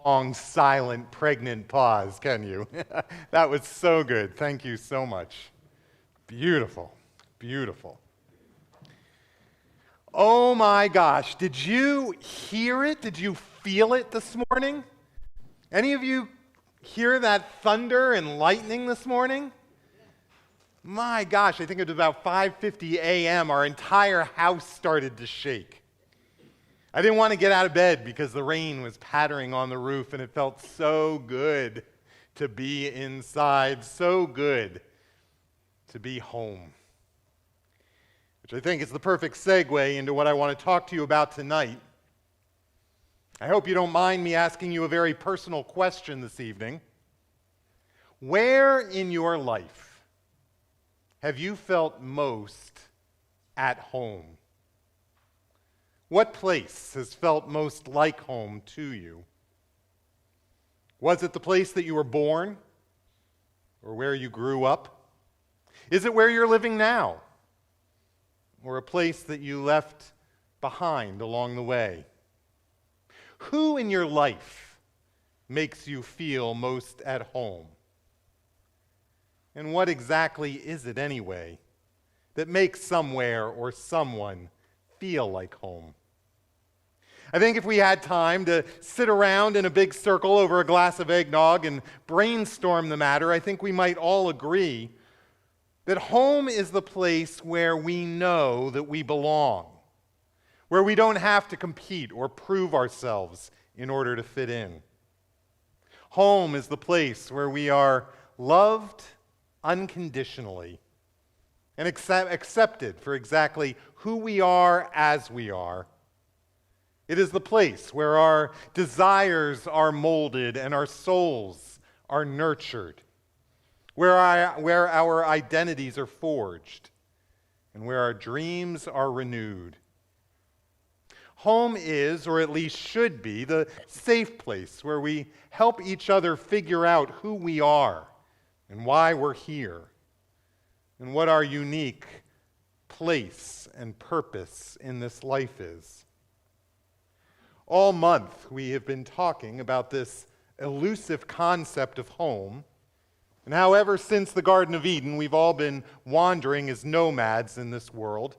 long, silent, pregnant pause, can you? That was so good. Thank you so much. Beautiful, beautiful. Oh my gosh, did you hear it? Did you feel it this morning? Any of you hear that thunder and lightning this morning? My gosh, I think it was about 5:50 a.m. Our entire house started to shake. I didn't want to get out of bed because the rain was pattering on the roof, and it felt so good to be inside, so good to be home. Which I think is the perfect segue into what I want to talk to you about tonight. I hope you don't mind me asking you a very personal question this evening. Where in your life have you felt most at home? What place has felt most like home to you? Was it the place that you were born or where you grew up? Is it where you're living now or a place that you left behind along the way? Who in your life makes you feel most at home? And what exactly is it anyway that makes somewhere or someone feel like home? I think if we had time to sit around in a big circle over a glass of eggnog and brainstorm the matter, I think we might all agree that home is the place where we know that we belong, where we don't have to compete or prove ourselves in order to fit in. Home is the place where we are loved unconditionally and accepted for exactly who we are as we are. It is the place where our desires are molded and our souls are nurtured, where our identities are forged, and where our dreams are renewed. Home is, or at least should be, the safe place where we help each other figure out who we are and why we're here, and what our unique place and purpose in this life is. All month we have been talking about this elusive concept of home, and how ever since the Garden of Eden we've all been wandering as nomads in this world,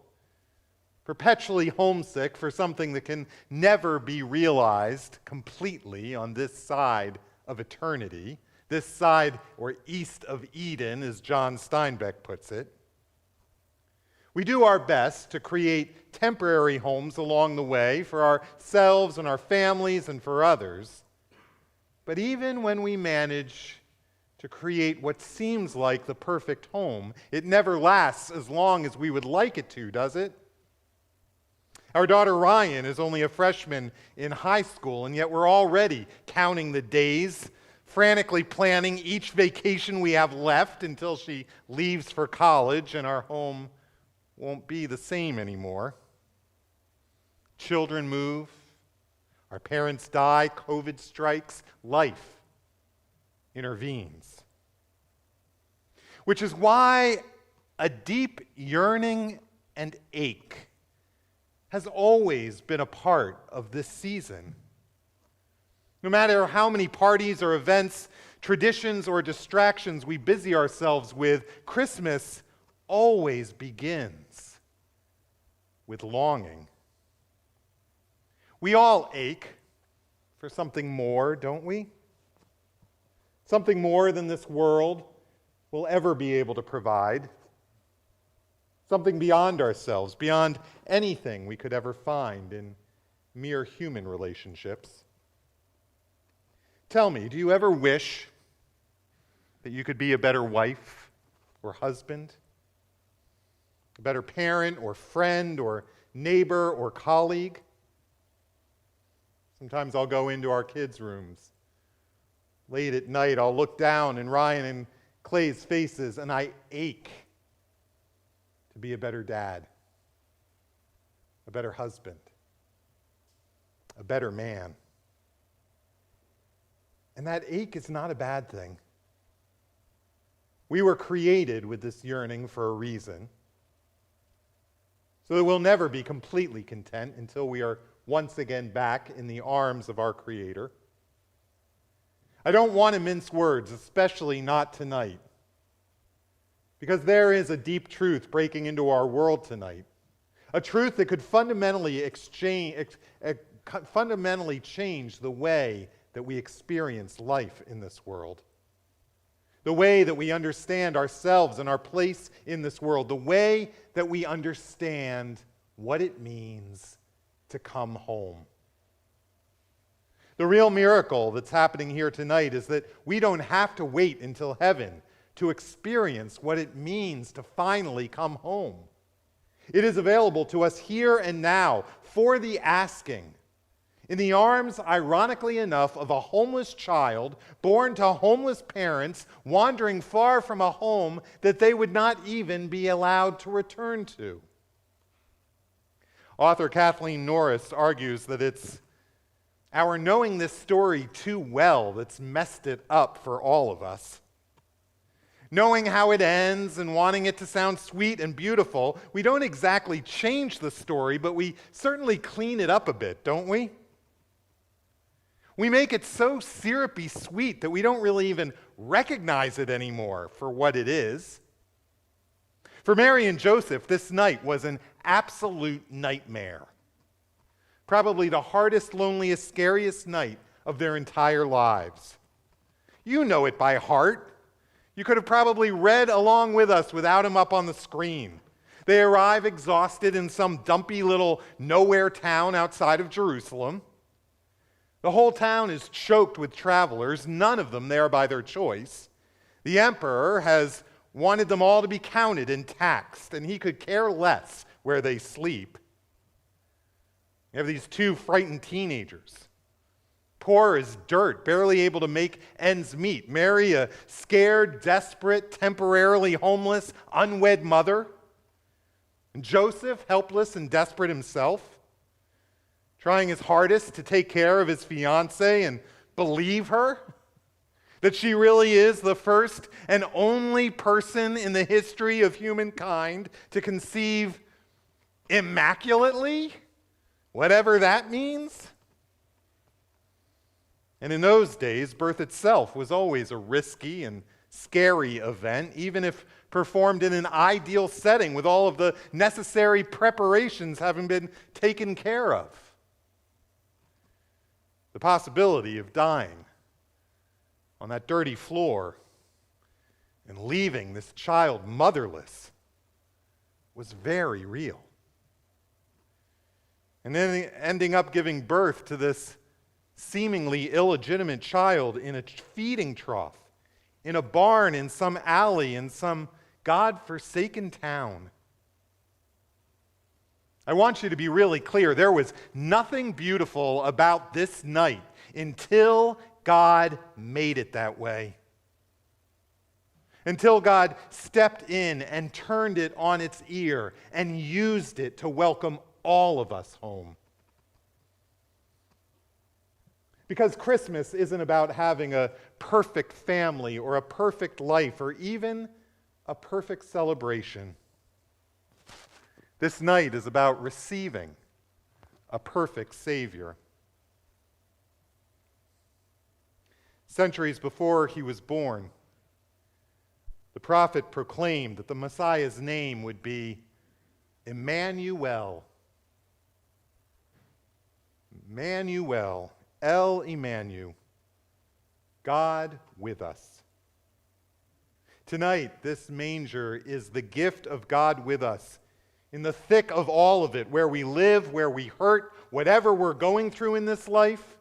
perpetually homesick for something that can never be realized completely on this side of eternity, this side or east of Eden, as John Steinbeck puts it. We do our best to create temporary homes along the way for ourselves and our families and for others. But even when we manage to create what seems like the perfect home, it never lasts as long as we would like it to, does it? Our daughter Ryan is only a freshman in high school, and yet we're already counting the days, frantically planning each vacation we have left until she leaves for college and our home won't be the same anymore. Children move, our parents die, COVID strikes, life intervenes. Which is why a deep yearning and ache has always been a part of this season. No matter how many parties or events, traditions or distractions we busy ourselves with, Christmas always begins with longing. We all ache for something more, don't we? Something more than this world will ever be able to provide. Something beyond ourselves, beyond anything we could ever find in mere human relationships. Tell me, do you ever wish that you could be a better wife or husband? A better parent or friend or neighbor or colleague? Sometimes I'll go into our kids' rooms. Late at night, I'll look down in Ryan and Clay's faces, and I ache to be a better dad, a better husband, a better man. And that ache is not a bad thing. We were created with this yearning for a reason, so that we'll never be completely content until we are once again back in the arms of our Creator. I don't want to mince words, especially not tonight, because there is a deep truth breaking into our world tonight, a truth that could fundamentally change the way that we experience life in this world, the way that we understand ourselves and our place in this world, the way that we understand what it means to come home. The real miracle that's happening here tonight is that we don't have to wait until heaven to experience what it means to finally come home. It is available to us here and now for the asking, in the arms, ironically enough, of a homeless child born to homeless parents wandering far from a home that they would not even be allowed to return to. Author Kathleen Norris argues that it's our knowing this story too well that's messed it up for all of us. Knowing how it ends and wanting it to sound sweet and beautiful, we don't exactly change the story, but we certainly clean it up a bit, don't we? We make it so syrupy sweet that we don't really even recognize it anymore for what it is. For Mary and Joseph, this night was an absolute nightmare. Probably the hardest, loneliest, scariest night of their entire lives. You know it by heart. You could have probably read along with us without him up on the screen. They arrive exhausted in some dumpy little nowhere town outside of Jerusalem. The whole town is choked with travelers, none of them there by their choice. The emperor has wanted them all to be counted and taxed, and he could care less where they sleep. You have these two frightened teenagers, poor as dirt, barely able to make ends meet. Mary, a scared, desperate, temporarily homeless, unwed mother. And Joseph, helpless and desperate himself, trying his hardest to take care of his fiancée and believe her, that she really is the first and only person in the history of humankind to conceive immaculately, whatever that means. And in those days, birth itself was always a risky and scary event, even if performed in an ideal setting with all of the necessary preparations having been taken care of. The possibility of dying on that dirty floor and leaving this child motherless was very real. And then ending up giving birth to this seemingly illegitimate child in a feeding trough, in a barn, in some alley, in some God-forsaken town. I want you to be really clear. There was nothing beautiful about this night until God made it that way. Until God stepped in and turned it on its ear and used it to welcome all of us home. Because Christmas isn't about having a perfect family or a perfect life or even a perfect celebration. This night is about receiving a perfect Savior. Centuries before he was born, the prophet proclaimed that the Messiah's name would be Emmanuel. Emmanuel, El Emmanuel, God with us. Tonight, this manger is the gift of God with us in the thick of all of it, where we live, where we hurt, whatever we're going through in this life.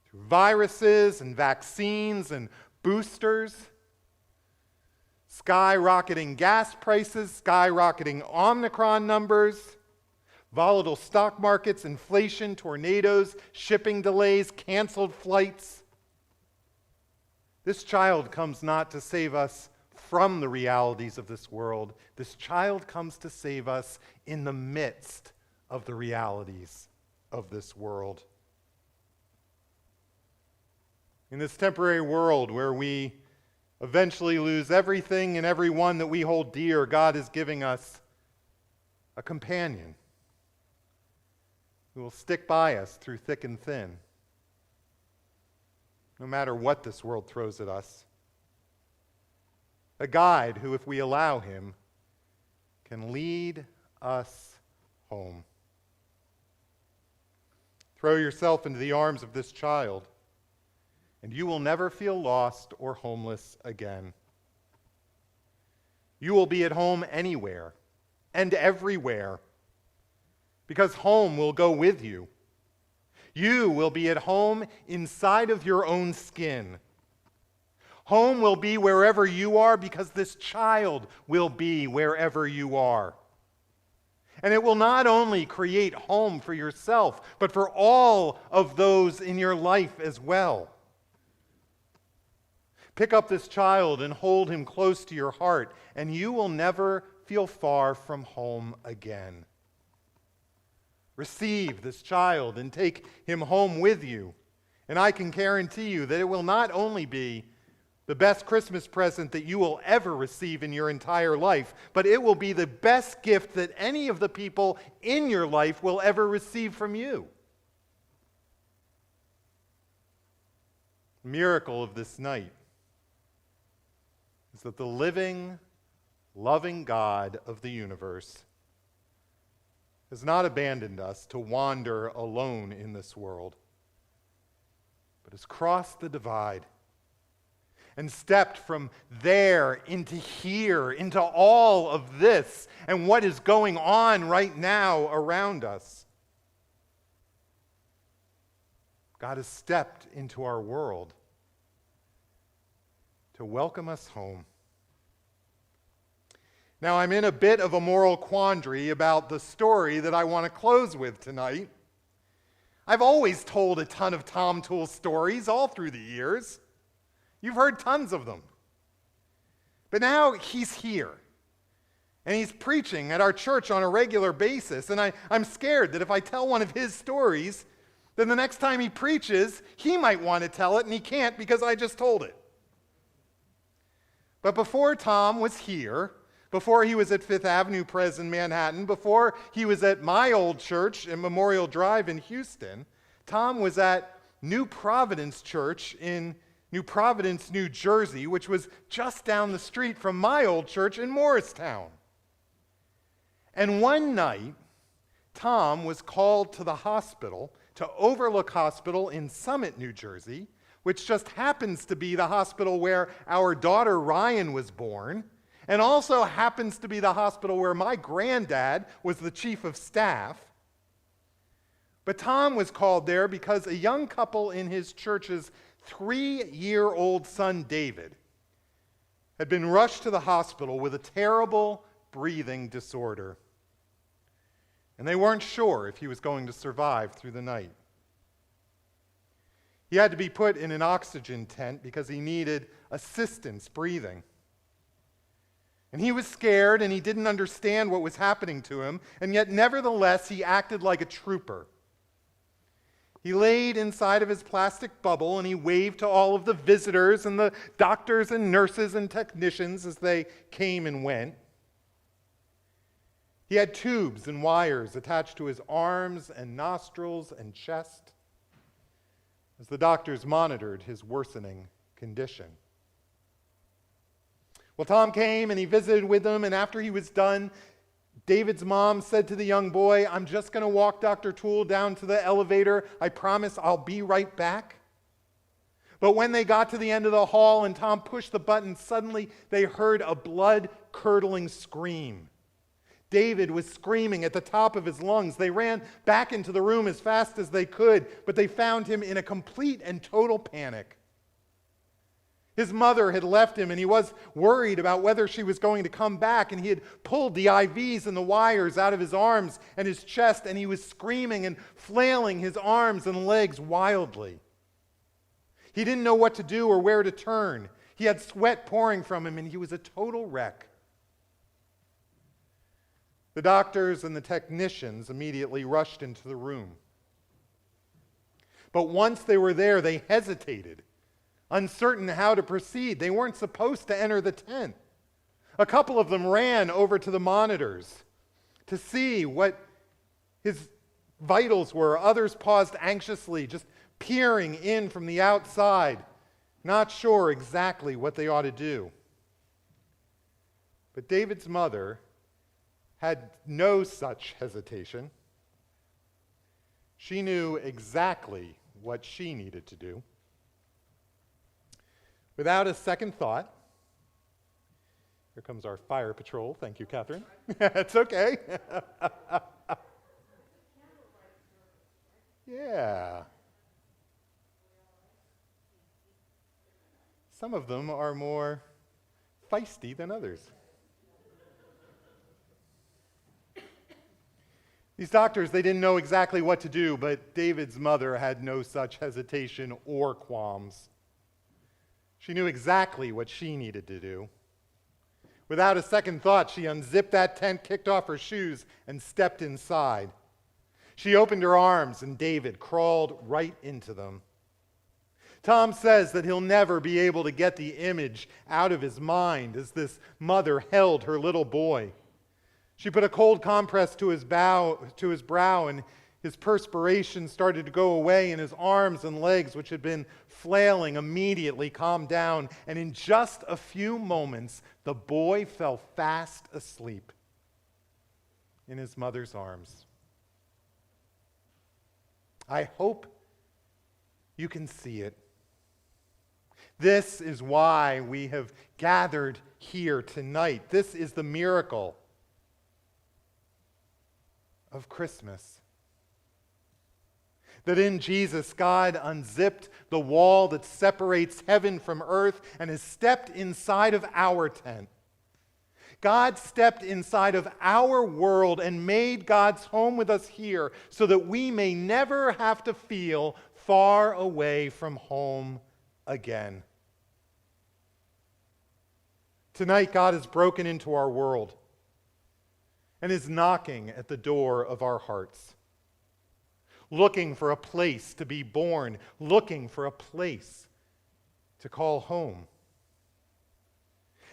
Through viruses and vaccines and boosters, skyrocketing gas prices, skyrocketing Omicron numbers, volatile stock markets, inflation, tornadoes, shipping delays, canceled flights. This child comes not to save us from the realities of this world. This child comes to save us in the midst of the realities of this world. In this temporary world where we eventually lose everything and everyone that we hold dear, God is giving us a companion who will stick by us through thick and thin. no matter what this world throws at us. A guide who, if we allow him, can lead us home. Throw yourself into the arms of this child, and you will never feel lost or homeless again. You will be at home anywhere and everywhere, because home will go with you. You will be at home inside of your own skin. Home will be wherever you are, because this child will be wherever you are. And it will not only create home for yourself, but for all of those in your life as well. Pick up this child and hold him close to your heart, and you will never feel far from home again. Receive this child and take him home with you, and I can guarantee you that it will not only be the best Christmas present that you will ever receive in your entire life, but it will be the best gift that any of the people in your life will ever receive from you. The miracle of this night is that the living, loving God of the universe has not abandoned us to wander alone in this world, but has crossed the divide and stepped from there into here, into all of this and what is going on right now around us. God has stepped into our world to welcome us home. Now, I'm in a bit of a moral quandary about the story that I want to close with tonight. I've always told a ton of Tom Toole stories all through the years. You've heard tons of them. But now he's here, and he's preaching at our church on a regular basis, and I'm scared that if I tell one of his stories, then the next time he preaches, he might want to tell it, and he can't because I just told it. But before Tom was here, before he was at Fifth Avenue Pres in Manhattan, before he was at my old church in Memorial Drive in Houston, Tom was at New Providence Church in New Providence, New Jersey, which was just down the street from my old church in Morristown. And one night, Tom was called to the hospital, to Overlook Hospital in Summit, New Jersey, which just happens to be the hospital where our daughter Ryan was born, and also happens to be the hospital where my granddad was the chief of staff. But Tom was called there because a young couple in his church's 3-year-old son, David, had been rushed to the hospital with a terrible breathing disorder. And they weren't sure if he was going to survive through the night. He had to be put in an oxygen tent because he needed assistance breathing. And he was scared and he didn't understand what was happening to him, and yet nevertheless he acted like a trooper. He laid inside of his plastic bubble and he waved to all of the visitors and the doctors and nurses and technicians as they came and went. He had tubes and wires attached to his arms and nostrils and chest as the doctors monitored his worsening condition. Well, Tom came and he visited with them, and after he was done, David's mom said to the young boy, "I'm just going to walk Dr. Toole down to the elevator. I promise I'll be right back." But when they got to the end of the hall and Tom pushed the button, suddenly they heard a blood-curdling scream. David was screaming at the top of his lungs. They ran back into the room as fast as they could, but they found him in a complete and total panic. His mother had left him, and he was worried about whether she was going to come back, and he had pulled the IVs and the wires out of his arms and his chest, and he was screaming and flailing his arms and legs wildly. He didn't know what to do or where to turn. He had sweat pouring from him, and he was a total wreck. The doctors and the technicians immediately rushed into the room. But once they were there, they hesitated, uncertain how to proceed. They weren't supposed to enter the tent. A couple of them ran over to the monitors to see what his vitals were. Others paused anxiously, just peering in from the outside, not sure exactly what they ought to do. But David's mother had no such hesitation. She knew exactly what she needed to do. Without a second thought, here comes our fire patrol. Thank you, Catherine. It's okay. Yeah. Some of them are more feisty than others. These doctors, they didn't know exactly what to do, but David's mother had no such hesitation or qualms. She knew exactly what she needed to do. Without a second thought, she unzipped that tent, kicked off her shoes, and stepped inside. She opened her arms, and David crawled right into them. Tom says that he'll never be able to get the image out of his mind as this mother held her little boy. She put a cold compress to his brow, and his perspiration started to go away, and his arms and legs, which had been flailing, immediately calmed down. And in just a few moments, the boy fell fast asleep in his mother's arms. I hope you can see it. This is why we have gathered here tonight. This is the miracle of Christmas. That in Jesus, God unzipped the wall that separates heaven from earth and has stepped inside of our tent. God stepped inside of our world and made God's home with us here so that we may never have to feel far away from home again. Tonight, God has broken into our world and is knocking at the door of our hearts, looking for a place to be born, looking for a place to call home.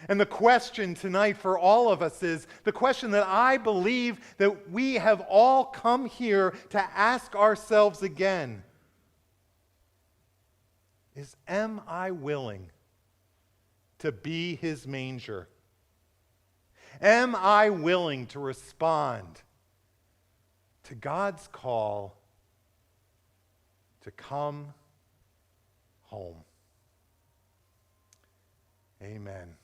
And the question tonight for all of us is the question that I believe that we have all come here to ask ourselves again is, am I willing to be his manger? Am I willing to respond to God's call to come home? Amen.